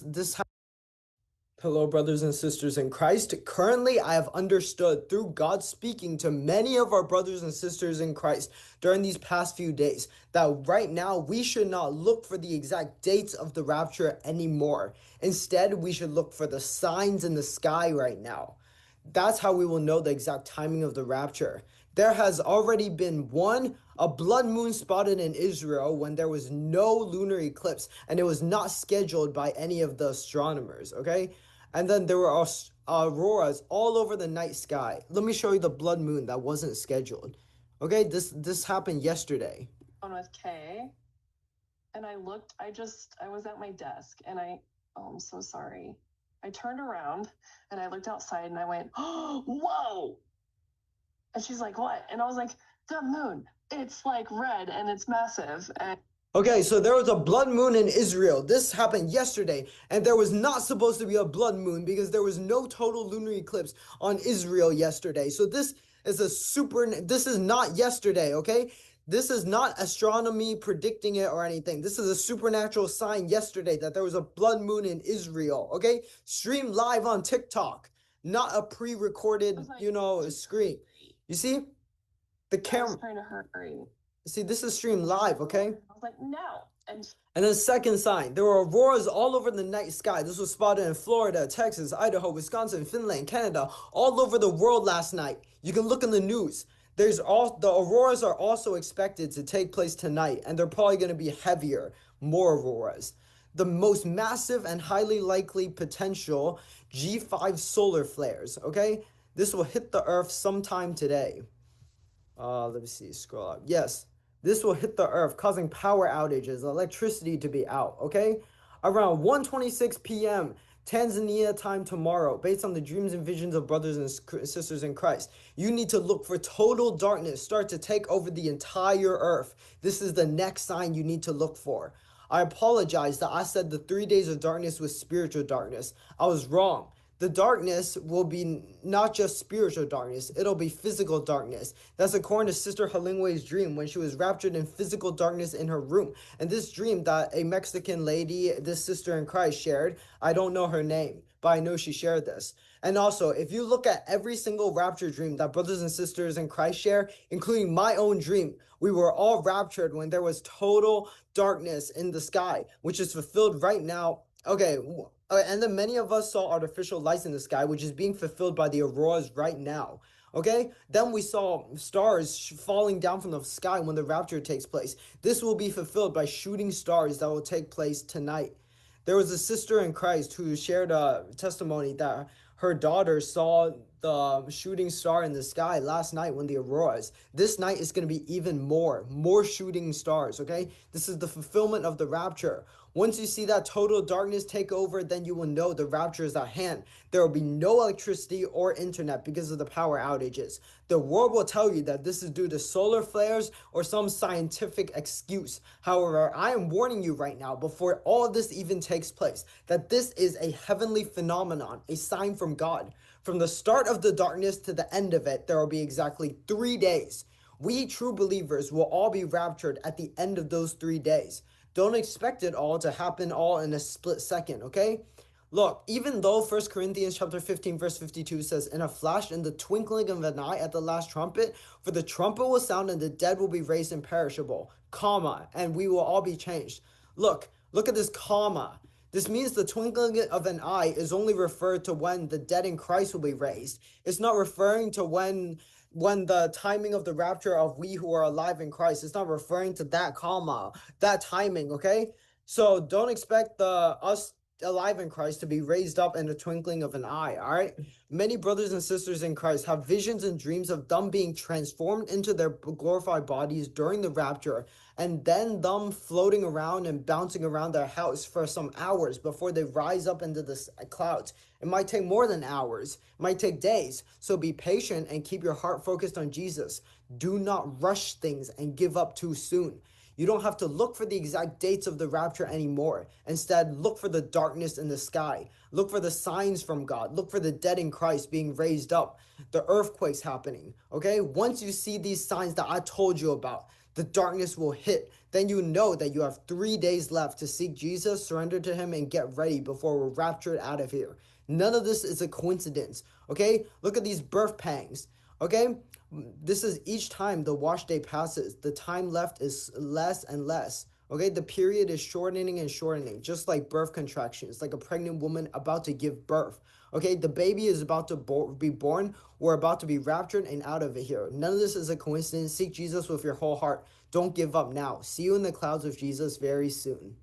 This Hello, brothers and sisters in Christ. Currently, I have understood through God speaking to many of our brothers and sisters in Christ during these past few days that right now we should not look for the exact dates of the rapture anymore. Instead, we should look for the signs in the sky right now. That's how we will know the exact timing of the rapture. There has already been a blood moon spotted in Israel when there was no lunar eclipse and it was not scheduled by any of the astronomers, okay? And then there were auroras all over the night sky. Let me show you the blood moon that wasn't scheduled. Okay, this happened yesterday. With K, and I was at my desk and I'm so sorry. I turned around and I looked outside and I went, oh, whoa! And she's like, what? And I was like, the moon, it's like red and it's massive. And okay, so there was a blood moon in Israel. This happened yesterday, and there was not supposed to be a blood moon because there was no total lunar eclipse on Israel yesterday. So this is not yesterday, okay? This is not astronomy predicting it or anything. This is a supernatural sign yesterday that there was a blood moon in Israel, okay? Streamed live on TikTok, not a pre-recorded, screen. You see? The camera. I was trying to hurry. See, this is streamed live, okay? I was like, no. And then second sign, there were auroras all over the night sky. This was spotted in Florida, Texas, Idaho, Wisconsin, Finland, Canada, all over the world last night. You can look in the news. The auroras are also expected to take place tonight, and they're probably going to be heavier, more auroras. The most massive and highly likely potential G5 solar flares, okay? This will hit the Earth sometime today. Let me see, scroll up. Yes, this will hit the Earth, causing power outages, electricity to be out, okay? Around 1:26 p.m. Tanzania time tomorrow, based on the dreams and visions of brothers and sisters in Christ. You need to look for total darkness start to take over the entire Earth. This is the next sign you need to look for. I apologize that I said the 3 days of darkness was spiritual darkness. I was wrong. The darkness will be not just spiritual darkness, it'll be physical darkness. That's according to Sister Halingwe's dream when she was raptured in physical darkness in her room. And this dream that a Mexican lady, this sister in Christ, shared, I don't know her name, but I know she shared this. And also, if you look at every single rapture dream that brothers and sisters in Christ share, including my own dream, we were all raptured when there was total darkness in the sky, which is fulfilled right now. Okay, and then many of us saw artificial lights in the sky, which is being fulfilled by the auroras right now. Okay, then we saw stars falling down from the sky when the rapture takes place. This will be fulfilled by shooting stars that will take place tonight. There was a sister in Christ who shared a testimony that her daughter saw the shooting star in the sky last night when the auroras. This night is going to be even more shooting stars, okay? This is the fulfillment of the rapture. Once you see that total darkness take over, then you will know the rapture is at hand. There will be no electricity or internet because of the power outages. The world will tell you that this is due to solar flares or some scientific excuse. However, I am warning you right now, before all of this even takes place, that this is a heavenly phenomenon, a sign from God. From the start of the darkness to the end of it, there will be exactly 3 days. We true believers will all be raptured at the end of those 3 days. Don't expect it all to happen all in a split second, okay? Look, even though 1 Corinthians chapter 15 verse 52 says, in a flash, in the twinkling of an eye at the last trumpet, for the trumpet will sound and the dead will be raised imperishable, comma, and we will all be changed. Look at this comma. This means the twinkling of an eye is only referred to when the dead in Christ will be raised. It's not referring to when the timing of the rapture of we who are alive in Christ. It's not referring to that comma, that timing, okay? So don't expect us alive in Christ to be raised up in the twinkling of an eye, all right? Many brothers and sisters in Christ have visions and dreams of them being transformed into their glorified bodies during the rapture, and then them floating around and bouncing around their house for some hours before they rise up into the clouds. It might take more than hours. It might take days. So be patient and keep your heart focused on Jesus. Do not rush things and give up too soon. You don't have to look for the exact dates of the rapture anymore. Instead, look for the darkness in the sky. Look for the signs from God. Look for the dead in Christ being raised up. The earthquakes happening, okay? Once you see these signs that I told you about, the darkness will hit. Then you know that you have 3 days left to seek Jesus, surrender to him, and get ready before we're raptured out of here. None of this is a coincidence, okay? Look at these birth pangs, okay? This is each time the wash day passes, the time left is less and less. Okay, the period is shortening and shortening, just like birth contractions, like a pregnant woman about to give birth. Okay, the baby is about to be born. We're about to be raptured and out of it here. None of this is a coincidence. Seek Jesus with your whole heart. Don't give up now. See you in the clouds with Jesus very soon.